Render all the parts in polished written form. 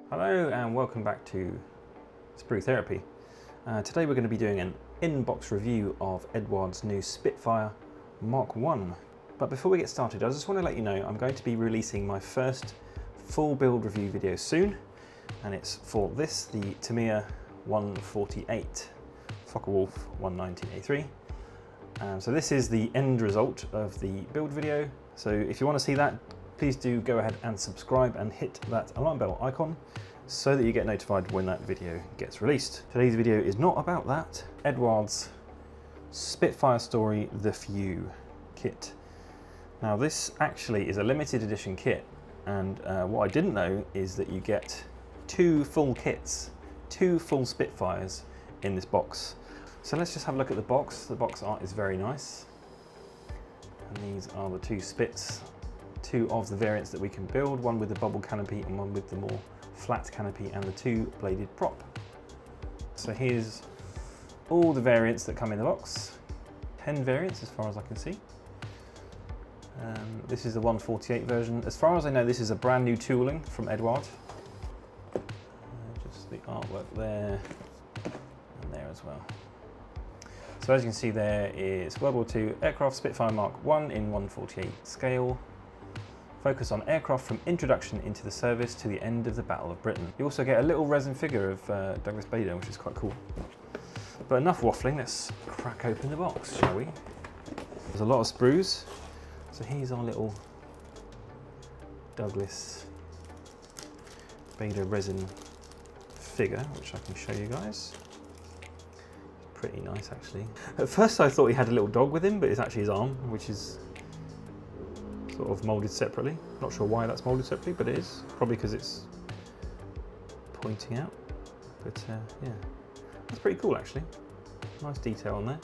Hello and welcome back to Sprue Therapy. Today we're going to be doing an in-box review of Eduard's new Spitfire Mk.1. But before we get started, I just want to let you know I'm going to be releasing my first full build review video soon, and it's for this, the Tamiya 148 Focke-Wulf 119A3. So this is the end result of the build video. So if you want to see that, please do go ahead and subscribe and hit that alarm bell icon so that you get notified when that video gets released. Today's video is not about that. Eduard's Spitfire Story The Few kit. Now this actually is a limited edition kit, and what I didn't know is that you get two full kits, two full Spitfires in this box. So let's just have a look at the box. The box art is very nice. And these are the two Spits. Two of the variants that we can build, one with the bubble canopy and one with the more flat canopy and the two bladed prop. So here's all the variants that come in the box. 10 variants as far as I can see. This is the 148 version. As far as I know, this is a brand new tooling from Eduard. Just the artwork there and there as well. So as you can see, there is World War II aircraft Spitfire Mk.1 in 148 scale. Focus on aircraft from introduction into the service to the end of the Battle of Britain. You also get a little resin figure of Douglas Bader, which is quite cool. But enough waffling, let's crack open the box, shall we? There's a lot of sprues. So here's our little Douglas Bader resin figure, which I can show you guys. Pretty nice, actually. At first I thought he had a little dog with him, but it's actually his arm, which is sort of moulded separately. Not sure why that's moulded separately, but it is. Probably because it's pointing out. But yeah, that's pretty cool actually. Nice detail on there.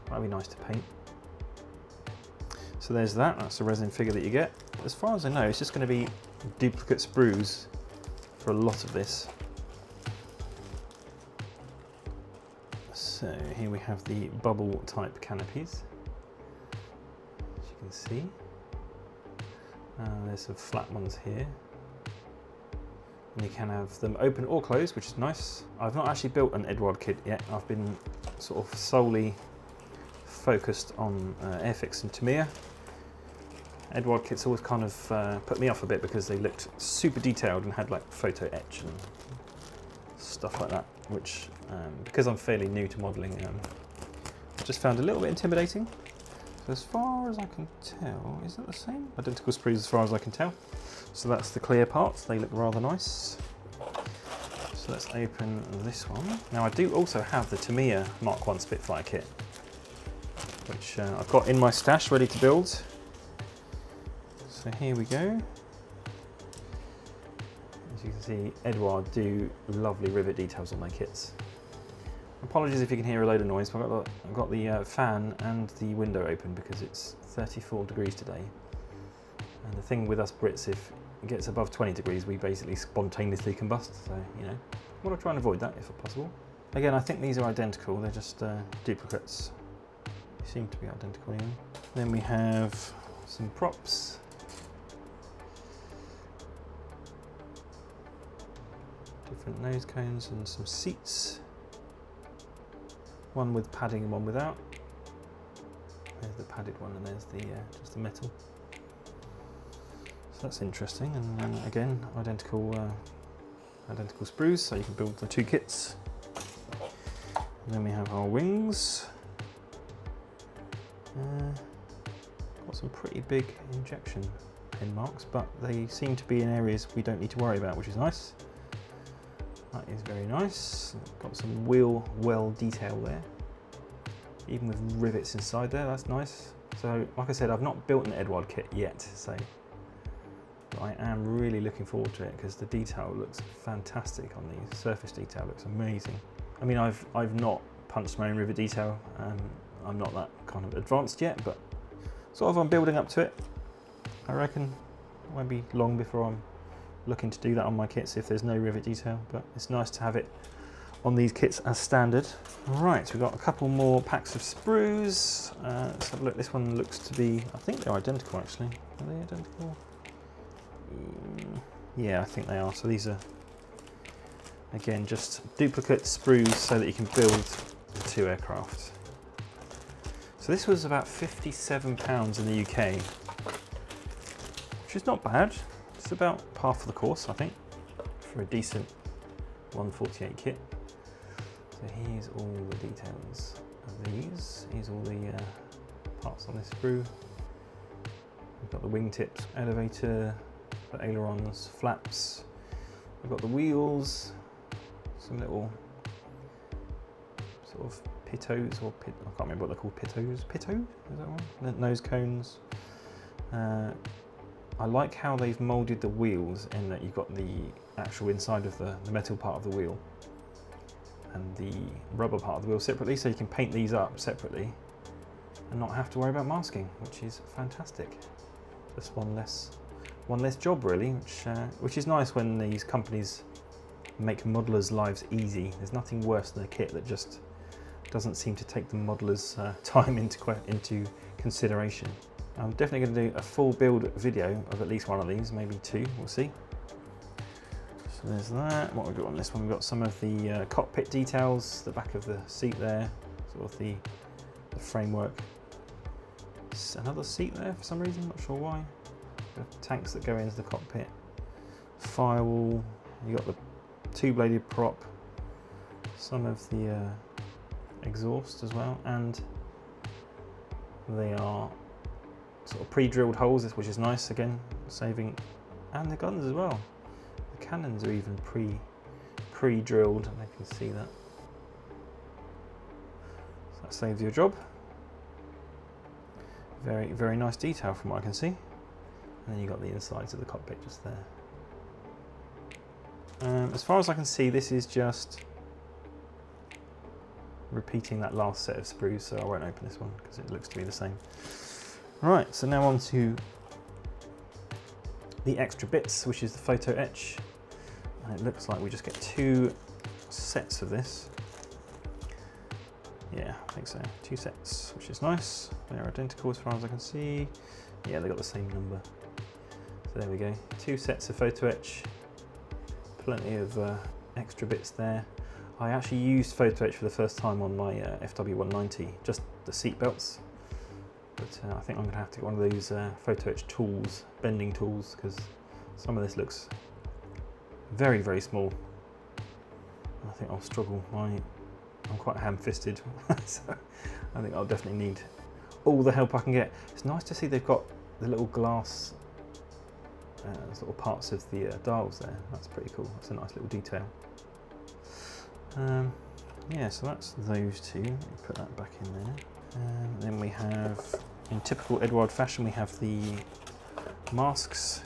That'd be nice to paint. So there's that. That's the resin figure that you get. As far as I know, it's just going to be duplicate sprues for a lot of this. So here we have the bubble type canopies. Can see. There's some flat ones here. And you can have them open or closed, which is nice. I've not actually built an Eduard kit yet. I've been sort of solely focused on Airfix and Tamiya. Eduard kits always kind of put me off a bit because they looked super detailed and had like photo etch and stuff like that, which because I'm fairly new to modelling, I just found a little bit intimidating. As far as I can tell, is that the same? Identical sprues as far as I can tell. So that's the clear parts, they look rather nice. So let's open this one. Now I do also have the Tamiya Mk.1 Spitfire kit, which I've got in my stash ready to build. So here we go. As you can see, Eduard do lovely rivet details on their kits. Apologies if you can hear a load of noise, but I've got the fan and the window open because it's 34 degrees today. And the thing with us Brits, if it gets above 20 degrees, we basically spontaneously combust. So, you know, I want to try and avoid that if possible. Again, I think these are identical. They're just duplicates. They seem to be identical even. Then we have some props. Different nose cones and some seats. One with padding and one without. There's the padded one and there's the just the metal. So that's interesting. And then again, identical sprues, so you can build the two kits. And then we have our wings. Got some pretty big injection pin marks, but they seem to be in areas we don't need to worry about, which is nice. That is very nice. Got some wheel well detail there, even with rivets inside there. That's nice. So, like I said, I've not built an Eduard kit yet, so but I am really looking forward to it because the detail looks fantastic on these. Surface detail looks amazing. I mean, I've not punched my own rivet detail. I'm not that kind of advanced yet, but sort of I'm building up to it. I reckon it won't be long before I'm looking to do that on my kits if there's no rivet detail, but it's nice to have it on these kits as standard. Right, we've got a couple more packs of sprues. Let's have a look. This one looks to be, I think they're identical actually. Are they identical? Yeah, I think they are. So these are, again, just duplicate sprues so that you can build the two aircraft. So this was about £57 in the UK, which is not bad. It's about par for the course, I think, for a decent 148 kit. So here's all the details of these. Here's all the parts on this sprue. We've got the wingtips, elevator, the ailerons, flaps. We've got the wheels, some little sort of pitos, or I can't remember what they're called, pitos? Pitot? Is that one? Nose cones. I like how they've moulded the wheels in that you've got the actual inside of the metal part of the wheel and the rubber part of the wheel separately, so you can paint these up separately and not have to worry about masking, which is fantastic. Just one less job really, which is nice when these companies make modelers' lives easy. There's nothing worse than a kit that just doesn't seem to take the modelers' time into consideration. I'm definitely going to do a full build video of at least one of these, maybe two, we'll see. So there's that. What we've got on this one, we've got some of the cockpit details, the back of the seat there, sort of the framework. Another seat there for some reason, not sure why. The tanks that go into the cockpit. Firewall, you got the two-bladed prop, some of the exhaust as well, and they are sort of pre-drilled holes, which is nice, again, saving, and the guns as well. The cannons are even pre-drilled, and I can see that. So that saves you a job. Very, very nice detail from what I can see. And then you've got the insides of the cockpit just there. As far as I can see, this is just repeating that last set of sprues, so I won't open this one because it looks to be the same. Right, so now on to the extra bits, which is the photo etch. And it looks like we just get two sets of this. Yeah, I think so. Two sets, which is nice. They're identical as far as I can see. Yeah, they got the same number. So there we go. Two sets of photo etch. Plenty of extra bits there. I actually used photo etch for the first time on my FW190, just the seat belts. But I think I'm going to have to get one of those photo etch tools, bending tools, because some of this looks very, very small. I think I'll struggle. I'm quite ham-fisted, so I think I'll definitely need all the help I can get. It's nice to see they've got the little glass sort of parts of the dials there. That's pretty cool. That's a nice little detail. Yeah, so that's those two. Let me put that back in there. Then we have, in typical Eduard fashion, we have the masks.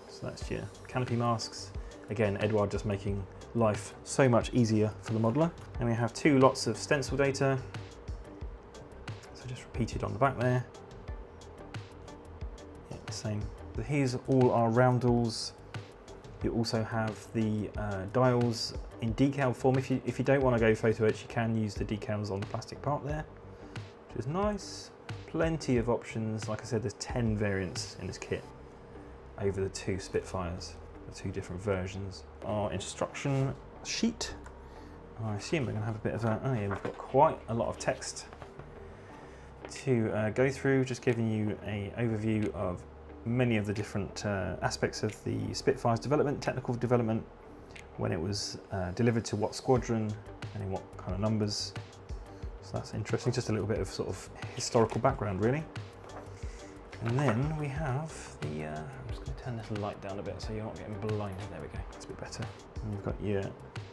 So that's your canopy masks. Again, Eduard just making life so much easier for the modeler. And we have two lots of stencil data. So just repeated on the back there. Yeah, the same. So here's all our roundels. You also have the dials in decal form. If you don't want to go photo etch, you can use the decals on the plastic part there, which is nice. Plenty of options. Like I said, there's 10 variants in this kit over the two Spitfires, the two different versions. Our instruction sheet. I assume we're going to have a bit of a, oh yeah, we've got quite a lot of text to go through, just giving you an overview of many of the different aspects of the Spitfire's development, technical development, when it was delivered to what squadron and in what kind of numbers. So that's interesting, just a little bit of sort of historical background really. And then we have the, I'm just going to turn this light down a bit so you're not getting blinded. There we go, that's a bit better. And you've got your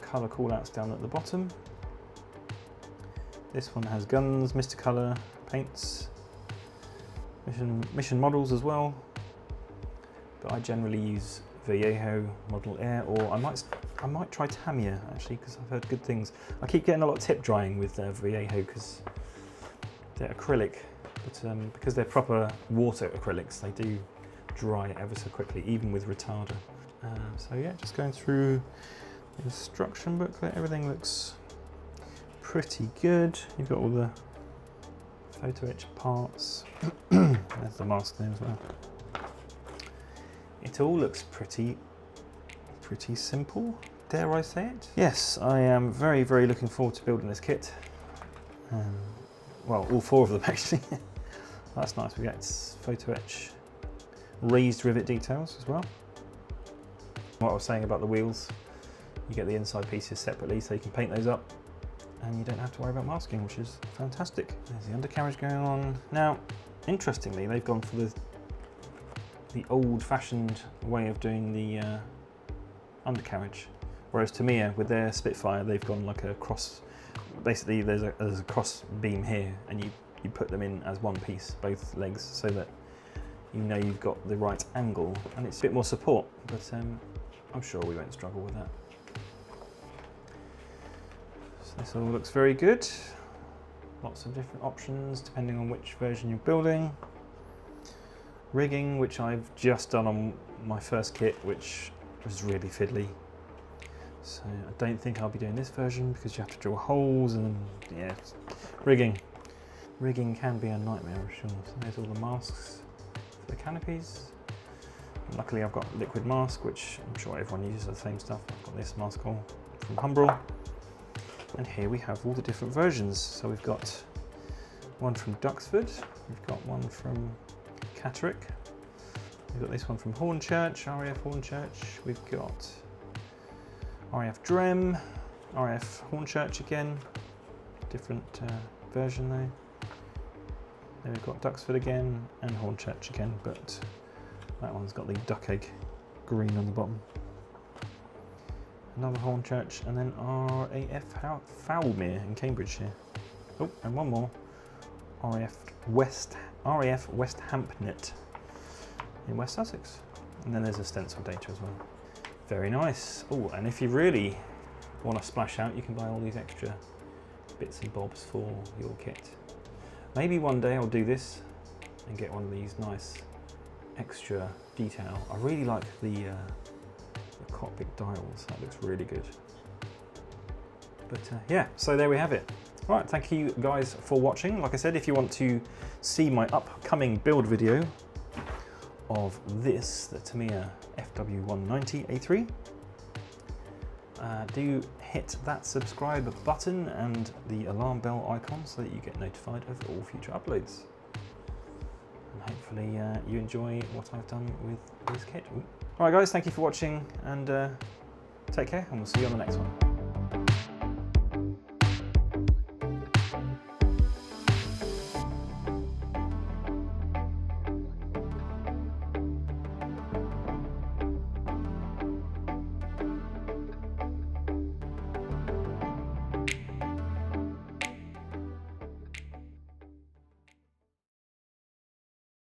colour callouts down at the bottom. This one has guns, Mr. Colour, paints, mission models as well. But I generally use Vallejo Model Air, or I might try Tamiya actually, because I've heard good things. I keep getting a lot of tip drying with Vallejo because they're acrylic, but because they're proper water acrylics, they do dry ever so quickly, even with retarder. So yeah, just going through the instruction booklet, everything looks pretty good. You've got all the photo etch parts. There's the mask there as well. it all looks pretty simple, dare I say it. Yes, I am very looking forward to building this kit. Well, all 4 of them actually. That's nice. We get photo etch raised rivet details as well. What I was saying about the wheels, you get the inside pieces separately so you can paint those up and you don't have to worry about masking, which is fantastic. There's the undercarriage going on. Now, interestingly, they've gone for the old-fashioned way of doing the undercarriage, whereas Tamiya, with their Spitfire, they've gone like a cross. Basically, there's a cross beam here, and you put them in as one piece, both legs, so that you know you've got the right angle, and it's a bit more support, but I'm sure we won't struggle with that. So this all looks very good. Lots of different options depending on which version you're building. Rigging, which I've just done on my first kit, which was really fiddly. So I don't think I'll be doing this version because you have to drill holes and yeah, rigging. Rigging can be a nightmare, I'm sure. So there's all the masks for the canopies. And luckily I've got liquid mask, which I'm sure everyone uses the same stuff. I've got this mask all from Humbrol. And here we have all the different versions. So we've got one from Duxford, we've got one from Catterick, we've got this one from Hornchurch, RAF Hornchurch, we've got RAF Drem, RAF Hornchurch again, different version though. Then we've got Duxford again and Hornchurch again, but that one's got the duck egg green on the bottom. Another Hornchurch, and then RAF Foulmere in Cambridgeshire. Oh, and one more, RAF West Hampnet in West Sussex. And then there's a stencil data as well. Very nice. Oh, and if you really want to splash out, you can buy all these extra bits and bobs for your kit. Maybe one day I'll do this and get one of these nice extra detail. I really like the cockpit dials. That looks really good. But yeah, so there we have it. All right, thank you guys for watching. Like I said, if you want to see my upcoming build video of this, the Tamiya FW190A3, do hit that subscribe button and the alarm bell icon so that you get notified of all future uploads. And hopefully you enjoy what I've done with this kit. All right guys, thank you for watching, and take care, and we'll see you on the next one.